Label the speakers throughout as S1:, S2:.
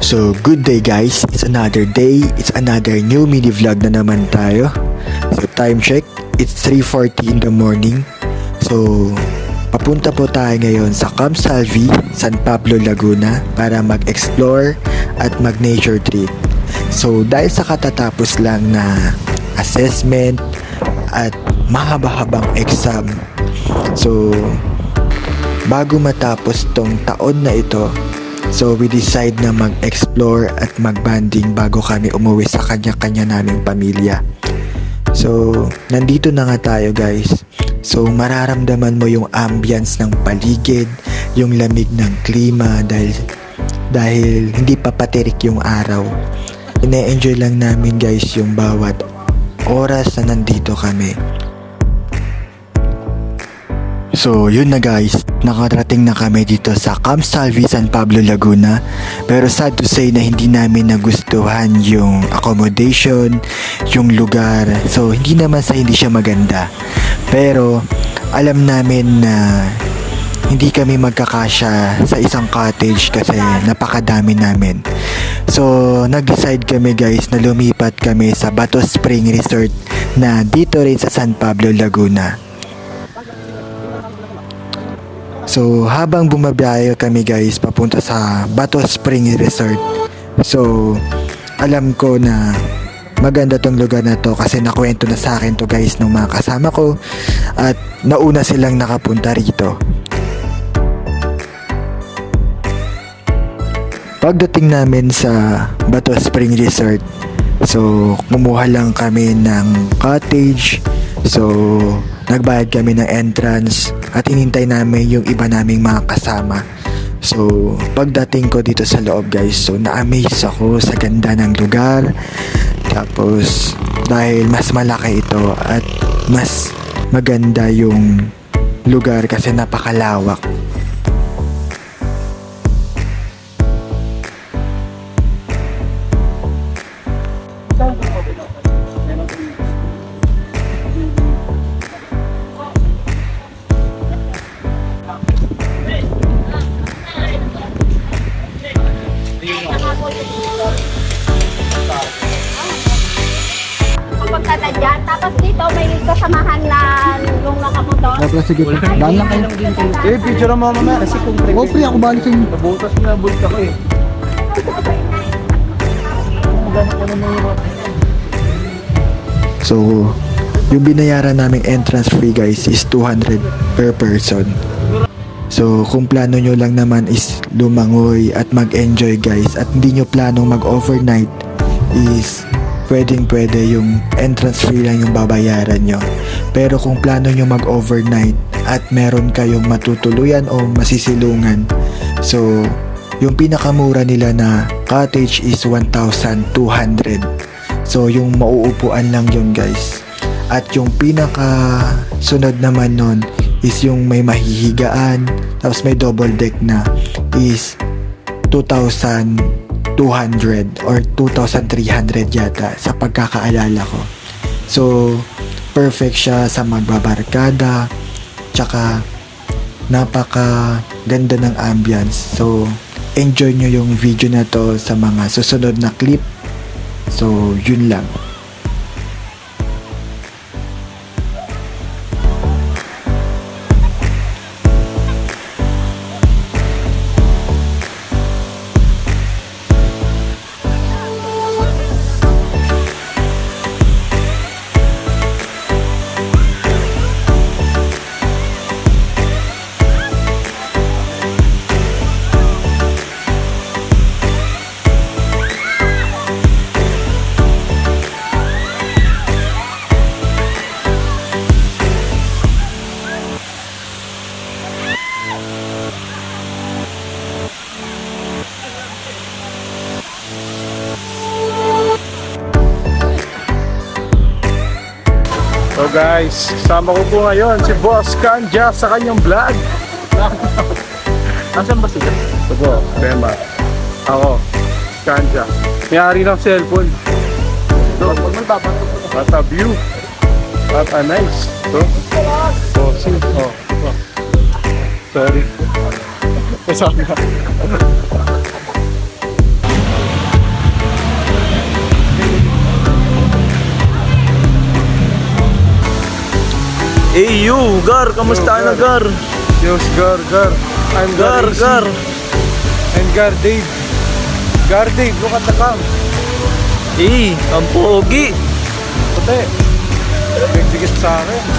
S1: So, good day guys. It's another day. It's another new mini vlog na naman tayo. So, time check. It's 3:40 in the morning. So, papunta po tayo ngayon sa Camp Salvi, San Pablo, Laguna para mag-explore at mag-nature trip. So, dahil sa katatapos lang na assessment at mahaba-habang exam. So, bago matapos tong taon na ito, so we decide na mag-explore at mag-banding bago kami umuwi sa kanya-kanya naming pamilya. So, nandito na nga tayo guys. So, mararamdaman mo yung ambience ng paligid, yung lamig ng klima dahil hindi pa patirik yung araw. Ine-enjoy lang namin guys yung bawat oras na nandito kami. So, yun na guys, nakarating na kami dito sa Camp Salvi, San Pablo, Laguna. Pero sad to say na hindi namin nagustuhan yung accommodation, yung lugar. So, hindi naman sa hindi siya maganda. Pero, alam namin na hindi kami magkakasya sa isang cottage kasi napakadami namin. So, nag-decide kami guys na lumipat kami sa Bato Spring Resort na dito rin sa San Pablo, Laguna. So, habang bumabiyahe kami guys papunta sa Bato Spring Resort. So, alam ko na maganda tong lugar na to kasi nakwento na sa akin to guys ng mga kasama ko at nauna silang nakapunta rito. Pagdating namin sa Bato Spring Resort, so kumuha lang kami ng cottage. So, nagbayad kami ng entrance at hinintay namin yung iba naming mga kasama. So, pagdating ko dito sa loob guys, so na-amaze ako sa ganda ng lugar. Tapos, dahil mas malaki ito at mas maganda yung lugar kasi napakalawak.
S2: Dyan. Tapos dito may kasamahan na yung nakamotor.
S3: Sige, daan lang kayo.
S4: Picture mo mamaya kasi kung
S3: Oh, free ako balik sa inyo.
S4: nabutas na bulta ko eh.
S1: So, yung binayaran naming entrance fee guys is 200 per person. So, kung plano nyo lang naman is lumangoy at mag-enjoy guys at hindi nyo planong mag-overnight is pwede yung entrance fee lang yung babayaran nyo. Pero kung plano nyo mag-overnight at meron kayong matutuluyan o masisilungan, so yung pinakamura nila na cottage is 1,200. So yung mauupuan lang yun guys. At yung pinaka sunod naman nun is yung may mahihigaan tapos may double deck na is 2,200 or 2,300 yata sa pagkakaalala ko. So, perfect siya sa magbabarkada tsaka napaka ganda ng ambience. So, enjoy nyo yung video na to sa mga susunod na clip. So, yun lang.
S4: So guys, kasama ko po ngayon si Boss Kanja sa kanyang vlog. Asan ba sila? Ito po, Rema. Ako, Kanja. May-ari ng cellphone. Ito, what a view. What a nice. Ito. Oh, sino? Oh. Sorry. Kasama.
S5: Hey you, Gar, kamusta na Gar?
S4: Yes, Gar. I'm
S5: Gar,
S4: AC.
S5: Gar.
S4: And Gar Dave. Gar Dave, look at the cam.
S5: Eh, ang pogi.
S4: Puti. Nagdikit sa akin.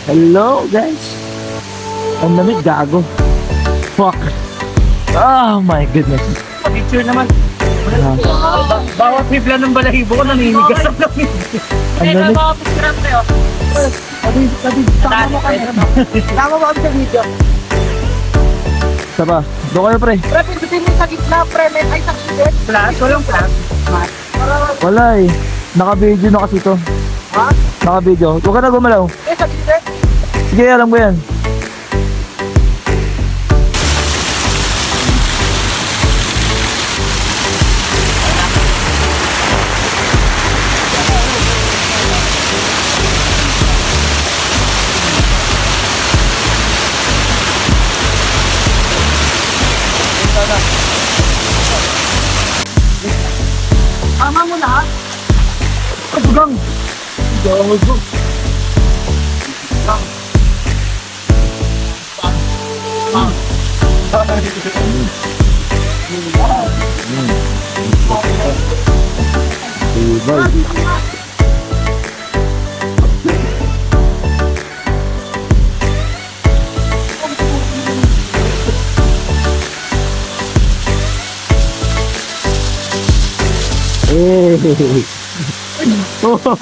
S5: Hello guys. Ang lamig, gago. Fuck. Oh my goodness.
S6: Picture naman.
S5: Ah,
S6: Bawat bibla ng balahibo ko naninigas ang lamig.
S5: ang lamig.
S6: picture tayo. Tama mo kami. Tama mo kami sa video.
S5: Saba, doon kayo pre.
S6: Pre, pindutin mo sa gitna, pre. May ay sa gilid. Flash? Walang flash.
S5: Wala eh. Naka-video na kasi to.
S6: Ha?
S5: Naka-video. Huwag ka na gumalaw.
S6: Eh, sa gilid.
S5: Sige, alam ko yan.
S6: Tama mo na. Pagbugang. Gago.
S5: Eh. Oh.